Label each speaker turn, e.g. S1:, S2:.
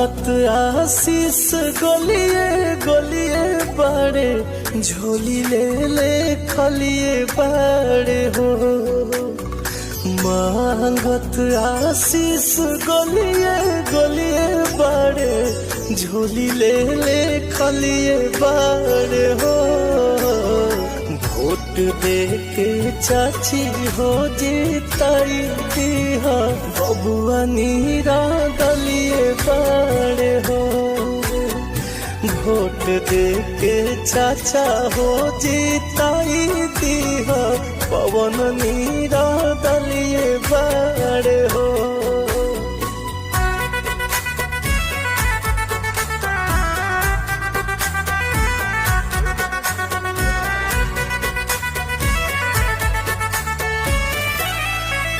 S1: मांगत आशीष गलिए गलिए बाड़े झोली ले ले खलिए बाड़े हो। मांगत आशीष गलिए गलिए बाड़े झोली ले ले खलिए बाड़े हो। वोट दे के चाची हो जीताई दिहा बबुआ नीरा दलिए बाड़े हो। वोट दे के चाचा हो जीताई दिहा पवन नीरा दलिए